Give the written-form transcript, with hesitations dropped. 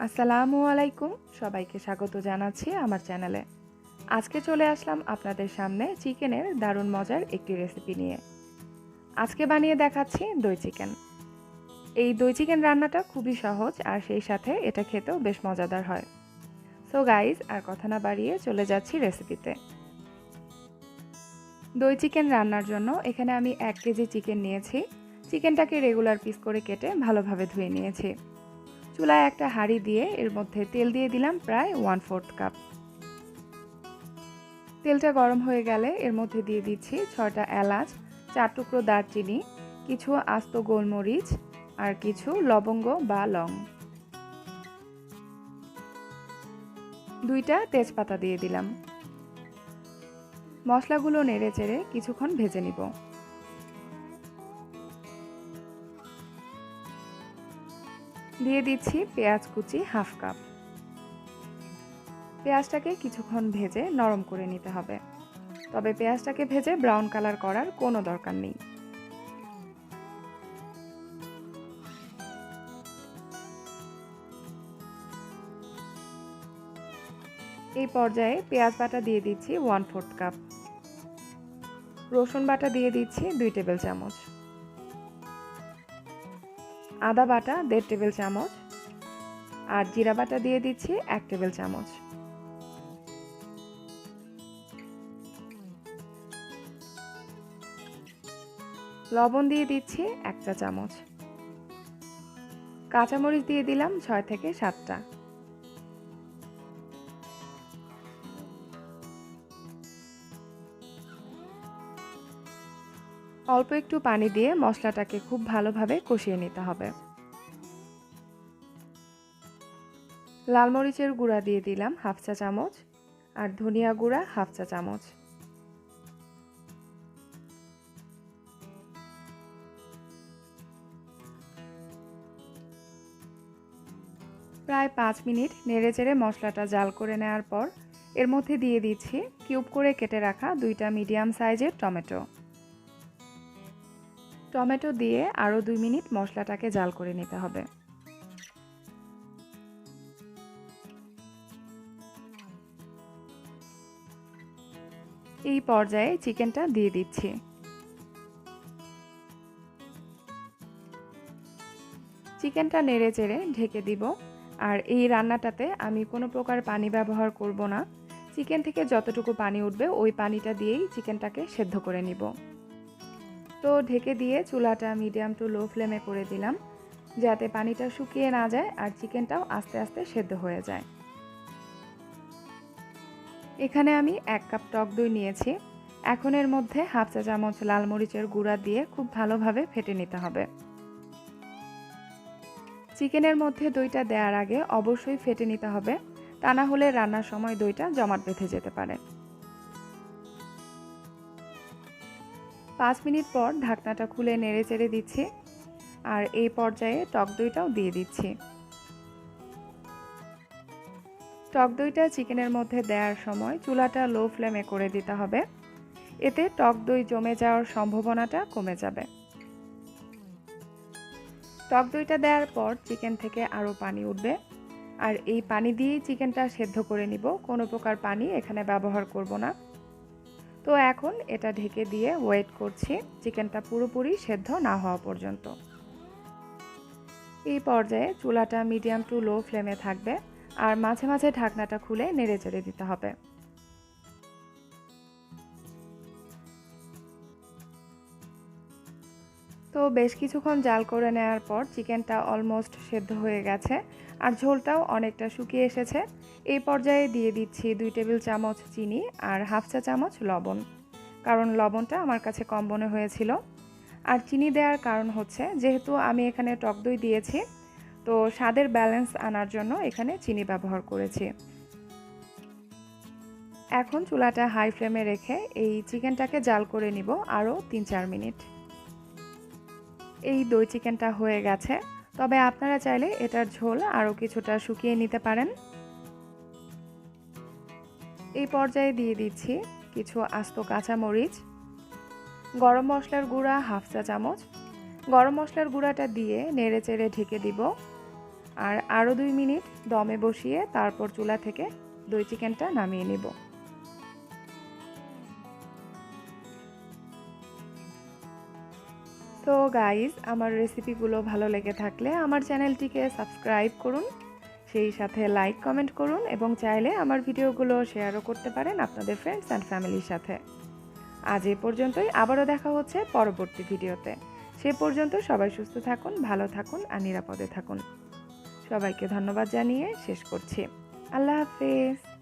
আসসালামু আলাইকুম, সবাইকে স্বাগত জানাচ্ছি আমার চ্যানেলে। আজকে চলে আসলাম আপনাদের সামনে চিকেনের দারুণ মজার একটি রেসিপি নিয়ে। আজকে বানিয়ে দেখাচ্ছি দই চিকেন। এই দই চিকেন রান্নাটা খুবই সহজ আর সেই সাথে এটা খেতেও বেশ মজাদার হয়। সো গাইজ, আর কথা না বাড়িয়ে চলে যাচ্ছি রেসিপিতে। দই চিকেন রান্নার জন্য এখানে আমি 1 কেজি চিকেন নিয়েছি। চিকেনটাকে রেগুলার পিস করে কেটে ভালোভাবে ধুয়ে নিয়েছি। চুলায় একটা হাঁড়ি দিয়ে এর মধ্যে তেল দিয়ে দিলাম প্রায় 1/4 কাপ। তেলটা গরম হয়ে গেলে এর মধ্যে দিয়ে দিচ্ছি 6টা এলাচ, 4 টুকরো দারচিনি, কিছু আস্ত গোলমরিচ আর কিছু লবঙ্গ বা লং। 2টা তেজপাতা দিয়ে দিলাম। মশলাগুলো নেড়েচেড়ে কিছুক্ষণ ভেজে নিব। দিয়ে দিচ্ছি পেঁয়াজ কুচি 1/2 কাপ। পেঁয়াজটাকে কিছুক্ষণ ভেজে নরম করে নিতে হবে, তবে পেঁয়াজটাকে ভেজে ব্রাউন কালার করার কোনো দরকার নেই। এই পর্যায়ে পেঁয়াজ বাটা দিয়ে দিচ্ছি 1/4 কাপ। রসুন বাটা দিয়ে দিচ্ছি 2 টেবিল চামচ। আদা বাটা 1.5 টেবিল চামচ আর জিরা বাটা দিয়ে দিচ্ছি 1 টেবিল চামচ। লবণ দিয়ে দিচ্ছি 1 চা চামচ। কাঁচামরিচ দিয়ে দিলাম 6 থেকে 7টা। অল্প একটু পানি দিয়ে মশলাটাকে খুব ভালোভাবে কষিয়ে নিতে হবে। লাল মরিচের গুঁড়া দিয়ে দিলাম 1/2 চা চামচ আর ধনিয়া গুঁড়া 1/2 চা চামচ। প্রায় 5 মিনিট নেড়েচেড়ে মশলাটা জাল করে নেওয়ার পর এর মধ্যে দিয়ে দিচ্ছি কিউব করে কেটে রাখা 2টা মিডিয়াম সাইজের টমেটো। টমেটো দিয়ে আরও 2 মিনিট মশলাটাকে জাল করে নিতে হবে। এই পর্যায়ে চিকেনটা দিয়ে দিচ্ছি। চিকেনটা নেড়েচেড়ে ঢেকে দিব। আর এই রান্নাটাতে আমি কোনো প্রকার পানি ব্যবহার করব না। চিকেন থেকে যতটুকু পানি উঠবে ওই পানিটা দিয়েই চিকেনটাকে সেদ্ধ করে নিব। তো ঢেকে দিয়ে চুলাটা মিডিয়াম টু লো ফ্লেমে করে দিলাম, যাতে পানিটা শুকিয়ে না যায় আর চিকেনটাও আস্তে আস্তে সেদ্ধ হয়ে যায়। এখানে আমি 1 কাপ টক দই নিয়েছি। এখন এর মধ্যে 1/2 চা চামচ লাল মরিচের গুঁড়া দিয়ে খুব ভালোভাবে ফেটে নিতে হবে। চিকেনের মধ্যে দইটা দেওয়ার আগে অবশ্যই ফেটে নিতে হবে, তা না হলে রান্নার সময় দইটা জমাট বেঁধে যেতে পারে। 5 মিনিট পর ঢাকনাটা খুলে নেড়েচেড়ে দিচ্ছি আর এই পর্যায়ে টক দইটাও দিয়ে দিচ্ছি। টক দইটা চিকেনের মধ্যে দেওয়ার সময় চুলাটা লো ফ্লেমে করে দিতে হবে, এতে টক দই জমে যাওয়ার সম্ভাবনাটা কমে যাবে। টক দইটা দেওয়ার পর চিকেন থেকে আরও পানি উঠবে আর এই পানি দিয়েই চিকেনটা সেদ্ধ করে নিব, কোনো প্রকার পানি এখানে ব্যবহার করব না। তো এখন এটা ঢেকে দিয়ে ওয়েট করছি চিকেনটা পুরোপুরি সেদ্ধ না হওয়া পর্যন্ত। এই পর্যায়ে চুলাটা মিডিয়াম টু লো ফ্লেমে থাকবে আর মাঝে মাঝে ঢাকনাটা খুলে নেড়েচেড়ে দিতে হবে। তো বেশ কিছুক্ষণ জাল করে নেওয়ার পর চিকেনটা অলমোস্ট সেদ্ধ হয়ে গেছে আর ঝোলটাও অনেকটা শুকিয়ে এসেছে। এই পর্যায়ে দিয়ে দিচ্ছি 2 টেবিল চামচ চিনি আর 1/2 চা চামচ লবণ, কারণ লবণটা আমার কাছে কম মনে হয়েছিল। আর চিনি দেওয়ার কারণ হচ্ছে যেহেতু আমি এখানে টক দই দিয়েছি, তো স্বাদের ব্যালেন্স আনার জন্য এখানে চিনি ব্যবহার করেছি। এখন চুলাটা হাই ফ্লেমে রেখে এই চিকেনটাকে জাল করে নিব আরও 3-4 মিনিট। এই দই চিকেনটা হয়ে গেছে, তবে আপনারা চাইলে এটার ঝোল আরও কিছুটা শুকিয়ে নিতে পারেন। এই পর্যায়ে দিয়ে দিচ্ছি কিছু আস্ত কাঁচামরিচ, গরম মশলার গুঁড়া 1/2 চা চামচ। গরম মশলার গুঁড়াটা দিয়ে নেড়েচেড়ে ঢেকে দিব আর আরও 2 মিনিট দমে বসিয়ে তারপর চুলা থেকে দই চিকেনটা নামিয়ে নেব। তো গাইস, আমার রেসিপিগুলো ভালো লেগে থাকলে আমার চ্যানেলটিকে সাবস্ক্রাইব করুন, সেই সাথে লাইক কমেন্ট করুন এবং চাইলে আমার ভিডিওগুলো শেয়ারও করতে পারেন আপনাদের ফ্রেন্ডস অ্যান্ড ফ্যামিলির সাথে। আজ এই পর্যন্তই, আবারও দেখা হচ্ছে পরবর্তী ভিডিওতে। সে পর্যন্ত সবাই সুস্থ থাকুন, ভালো থাকুন আর নিরাপদে থাকুন। সবাইকে ধন্যবাদ জানিয়ে শেষ করছি। আল্লাহ হাফেজ।